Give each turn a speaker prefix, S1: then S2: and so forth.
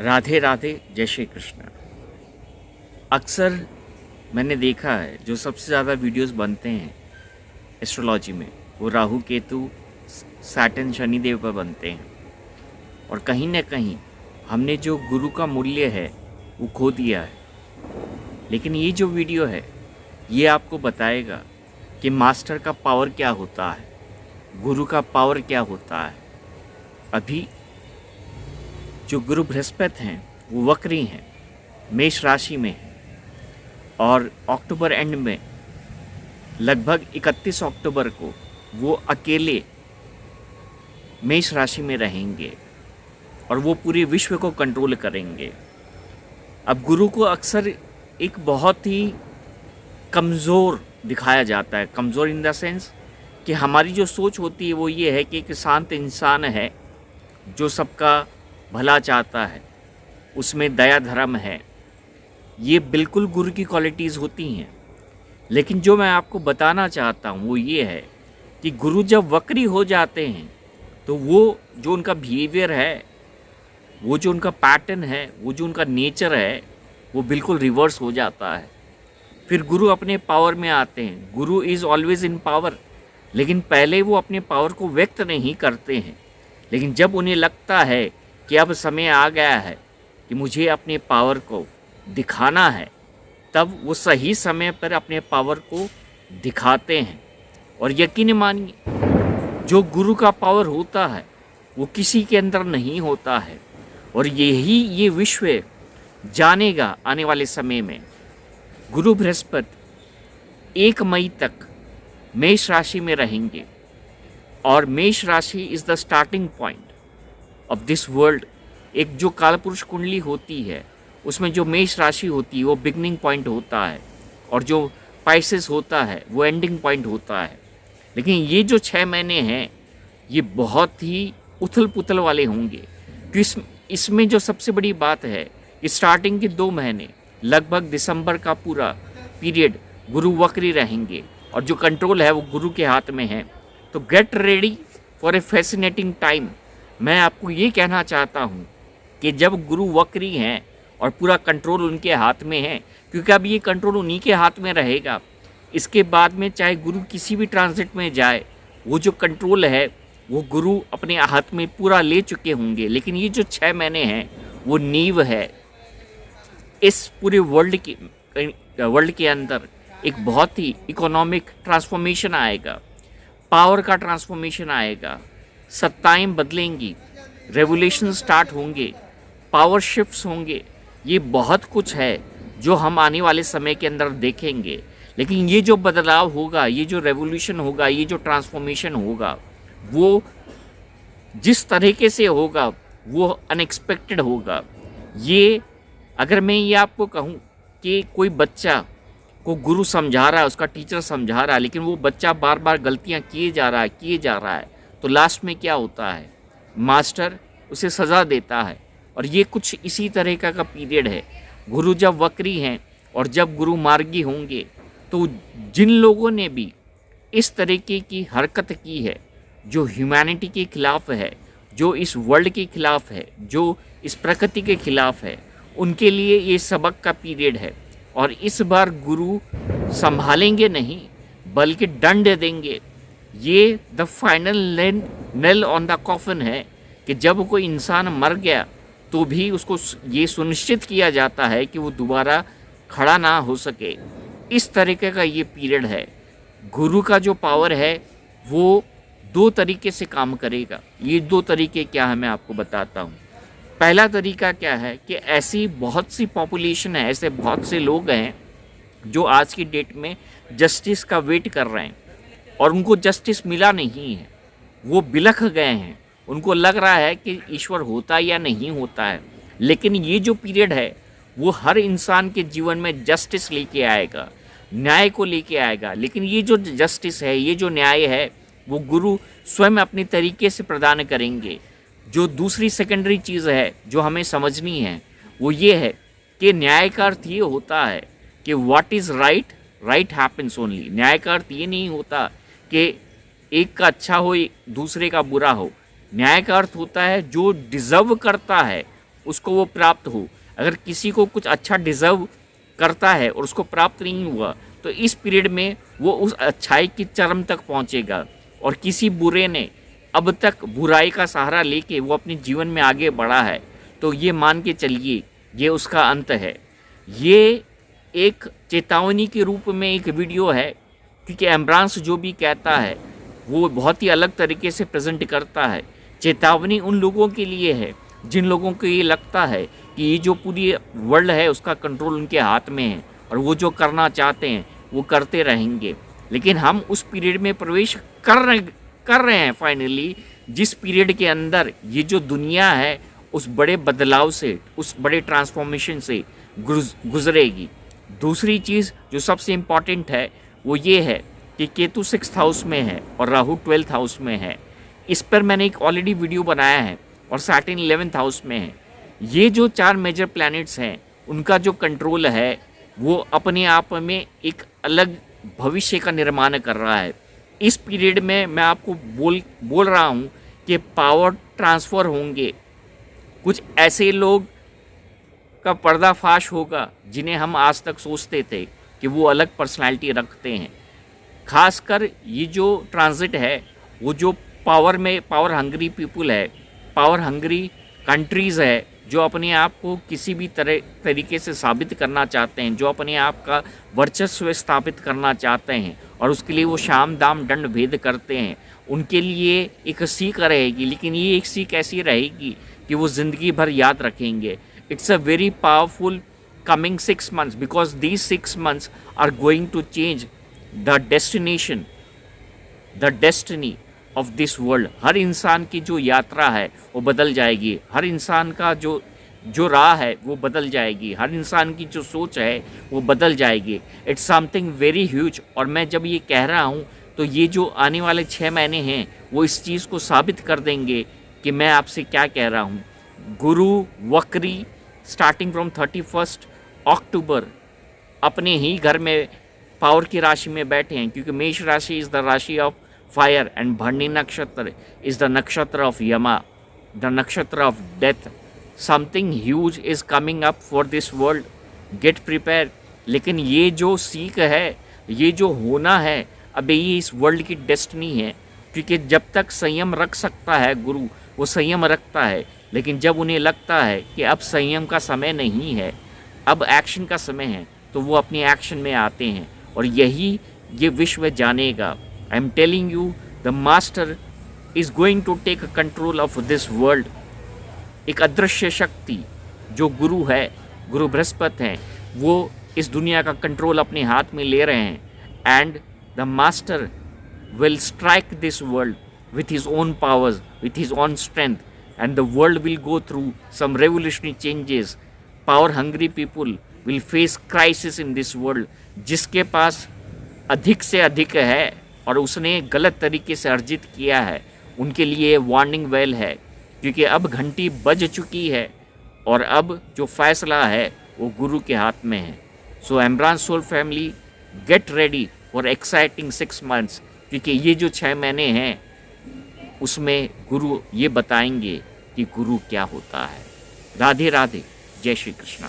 S1: राधे राधे, जय श्री कृष्ण। अक्सर मैंने देखा है जो सबसे ज़्यादा वीडियोस बनते हैं एस्ट्रोलॉजी में वो राहु केतु सैटर्न शनिदेव पर बनते हैं। और कहीं ना कहीं हमने जो गुरु का मूल्य है वो खो दिया है। लेकिन ये जो वीडियो है ये आपको बताएगा कि मास्टर का पावर क्या होता है, गुरु का पावर क्या होता है। अभी जो गुरु बृहस्पति हैं वो वक्री हैं, मेष राशि में हैं और अक्टूबर एंड में लगभग 31 अक्टूबर को वो अकेले मेष राशि में रहेंगे और वो पूरे विश्व को कंट्रोल करेंगे। अब गुरु को अक्सर एक बहुत ही कमज़ोर दिखाया जाता है। कमज़ोर इन द सेंस कि हमारी जो सोच होती है वो ये है कि एक शांत इंसान है जो सबका भला चाहता है, उसमें दया धर्म है। ये बिल्कुल गुरु की क्वालिटीज़ होती हैं। लेकिन जो मैं आपको बताना चाहता हूँ वो ये है कि गुरु जब वक्री हो जाते हैं तो वो जो उनका बिहेवियर है, वो जो उनका पैटर्न है, वो जो उनका नेचर है वो बिल्कुल रिवर्स हो जाता है। फिर गुरु अपने पावर में आते हैं। गुरु इज़ ऑलवेज इन पावर, लेकिन पहले वो अपने पावर को व्यक्त नहीं करते हैं। लेकिन जब उन्हें लगता है कि अब समय आ गया है कि मुझे अपने पावर को दिखाना है, तब वो सही समय पर अपने पावर को दिखाते हैं। और यकीन मानिए जो गुरु का पावर होता है वो किसी के अंदर नहीं होता है। और ये विश्व जानेगा आने वाले समय में। गुरु बृहस्पति 1 मई तक मेष राशि में रहेंगे और मेष राशि is the starting point of this world. एक जो कालपुरुष कुंडली होती है उसमें जो मेष राशि होती है वो बिगनिंग पॉइंट होता है और जो पाइसेस होता है वो एंडिंग पॉइंट होता है। लेकिन ये जो 6 महीने हैं ये बहुत ही उथल पुथल वाले होंगे। क्योंकि इसमें जो सबसे बड़ी बात है कि स्टार्टिंग के 2 महीने लगभग दिसंबर का पूरा पीरियड गुरु वक्री रहेंगे और जो कंट्रोल है वो गुरु के हाथ में है। तो gate ready for a fascinating time. मैं आपको ये कहना चाहता हूँ कि जब गुरु वक्री हैं और पूरा कंट्रोल उनके हाथ में है, क्योंकि अब ये कंट्रोल उन्हीं के हाथ में रहेगा। इसके बाद में चाहे गुरु किसी भी ट्रांजिट में जाए, वो जो कंट्रोल है वो गुरु अपने हाथ में पूरा ले चुके होंगे। लेकिन ये जो 6 महीने हैं वो नींव है। इस पूरे वर्ल्ड के अंदर एक बहुत ही इकोनॉमिक ट्रांसफॉर्मेशन आएगा, पावर का ट्रांसफॉर्मेशन आएगा, सत्ताएं बदलेंगी, रेवोल्यूशन स्टार्ट होंगे, पावर शिफ्ट्स होंगे। ये बहुत कुछ है जो हम आने वाले समय के अंदर देखेंगे। लेकिन ये जो बदलाव होगा, ये जो रेवोल्यूशन होगा, ये जो ट्रांसफॉर्मेशन होगा, वो जिस तरीके से होगा वो अनएक्सपेक्टेड होगा। ये अगर मैं ये आपको कहूँ कि कोई बच्चा को गुरु समझा रहा है, उसका टीचर समझा रहा है, लेकिन वो बच्चा बार बार गलतियाँ किए जा रहा है, तो लास्ट में क्या होता है, मास्टर उसे सज़ा देता है। और ये कुछ इसी तरह का पीरियड है। गुरु जब वक्री हैं और जब गुरु मार्गी होंगे तो जिन लोगों ने भी इस तरीके की हरकत की है, जो ह्यूमैनिटी के खिलाफ है, जो इस वर्ल्ड के खिलाफ है, जो इस प्रकृति के खिलाफ है, उनके लिए ये सबक का पीरियड है। और इस बार गुरु संभालेंगे नहीं बल्कि दंड देंगे। ये the final nail on the coffin है कि जब कोई इंसान मर गया तो भी उसको ये सुनिश्चित किया जाता है कि वो दोबारा खड़ा ना हो सके। इस तरीके का ये पीरियड है। गुरु का जो पावर है वो 2 तरीके से काम करेगा। ये 2 तरीके क्या है मैं आपको बताता हूँ। पहला तरीका क्या है कि ऐसी बहुत सी पॉपुलेशन है, ऐसे बहुत से लोग हैं जो आज की डेट में जस्टिस का वेट कर रहे हैं और उनको जस्टिस मिला नहीं है। वो बिलख गए हैं, उनको लग रहा है कि ईश्वर होता या नहीं होता है। लेकिन ये जो पीरियड है वो हर इंसान के जीवन में जस्टिस लेके आएगा, न्याय को लेके आएगा। लेकिन ये जो जस्टिस है, ये जो न्याय है, वो गुरु स्वयं अपने तरीके से प्रदान करेंगे। जो दूसरी सेकेंडरी चीज़ है जो हमें समझनी है वो ये है कि न्याय का अर्थ ये होता है कि what is right, right happens only. न्याय का अर्थ ये नहीं होता कि एक का अच्छा हो दूसरे का बुरा हो। न्याय का अर्थ होता है जो डिज़र्व करता है उसको वो प्राप्त हो। अगर किसी को कुछ अच्छा डिज़र्व करता है और उसको प्राप्त नहीं हुआ तो इस पीरियड में वो उस अच्छाई की चरम तक पहुंचेगा। और किसी बुरे ने अब तक बुराई का सहारा लेके वो अपने जीवन में आगे बढ़ा है तो ये मान के चलिए ये उसका अंत है। ये एक चेतावनी के रूप में एक वीडियो है, क्योंकि एम्ब्रांस जो भी कहता है वो बहुत ही अलग तरीके से प्रेजेंट करता है। चेतावनी उन लोगों के लिए है जिन लोगों को ये लगता है कि ये जो पूरी वर्ल्ड है उसका कंट्रोल उनके हाथ में है और वो जो करना चाहते हैं वो करते रहेंगे। लेकिन हम उस पीरियड में प्रवेश कर रहे हैं फाइनली, जिस पीरियड के अंदर ये जो दुनिया है उस बड़े बदलाव से, उस बड़े ट्रांसफॉर्मेशन से गुजरेगी। दूसरी चीज़ जो सबसे इम्पॉर्टेंट है वो ये है कि केतु 6th हाउस में है और राहु 12th हाउस में है। इस पर मैंने एक ऑलरेडी वीडियो बनाया है। और सैटर्न 11th हाउस में है। ये जो 4 मेजर प्लैनेट्स हैं उनका जो कंट्रोल है वो अपने आप में एक अलग भविष्य का निर्माण कर रहा है। इस पीरियड में मैं आपको बोल रहा हूँ कि पावर ट्रांसफ़र होंगे। कुछ ऐसे लोग का पर्दाफाश होगा जिन्हें हम आज तक सोचते थे कि वो अलग पर्सनालिटी रखते हैं। खासकर ये जो ट्रांजिट है वो जो पावर हंग्री पीपुल है, पावर हंग्री कंट्रीज़ है, जो अपने आप को किसी भी तरीके से साबित करना चाहते हैं, जो अपने आप का वर्चस्व स्थापित करना चाहते हैं और उसके लिए वो शाम दाम दंड भेद करते हैं, उनके लिए एक सीख रहेगी। लेकिन ये एक सीख ऐसी रहेगी कि वो ज़िंदगी भर याद रखेंगे। It's a very powerful coming 6 months because these 6 months are going to change the destiny of this world। हर इंसान की जो यात्रा है वो बदल जाएगी, हर इंसान का जो राह है वो बदल जाएगी, हर इंसान की जो सोच है वो बदल जाएगी। It's something very huge. और मैं जब ये कह रहा हूँ तो ये जो आने वाले 6 महीने हैं वो इस चीज़ को साबित कर देंगे कि मैं आपसे क्या कह रहा हूँ। गुरु वक्री स्टार्टिंग फ्रॉम 31 अक्टूबर अपने ही घर में पावर की राशि में बैठे हैं, क्योंकि मेष राशि इज़ द राशि ऑफ फायर एंड भरणी नक्षत्र इज़ द नक्षत्र ऑफ यमा, द नक्षत्र of death. Something huge is coming up for this world, get prepare. लेकिन ये जो सीख है, ये जो होना है, अब ये इस वर्ल्ड की डेस्टिनी है। क्योंकि जब तक संयम रख सकता है गुरु वो संयम रखता है, लेकिन जब उन्हें लगता है कि अब संयम का समय नहीं है, अब एक्शन का समय है, तो वो अपने एक्शन में आते हैं और यही ये विश्व जानेगा। I am telling you the master is going to take control of this world. एक अदृश्य शक्ति जो गुरु है, गुरु बृहस्पति हैं, वो इस दुनिया का कंट्रोल अपने हाथ में ले रहे हैं। And the master will strike this world with his own powers, with his own strength, and the world will go through some revolutionary changes. Power hungry people will face crisis in this world। जिसके पास अधिक से अधिक है और उसने गलत तरीके से अर्जित किया है, उनके लिए वार्निंग बेल है, क्योंकि अब घंटी बज चुकी है और अब जो फैसला है वो गुरु के हाथ में है। So embrace soul family, get ready for exciting 6 months, क्योंकि ये जो 6 महीने हैं उसमें गुरु ये बताएंगे कि गुरु क्या होता है। राधे राधे, जय श्री कृष्णा।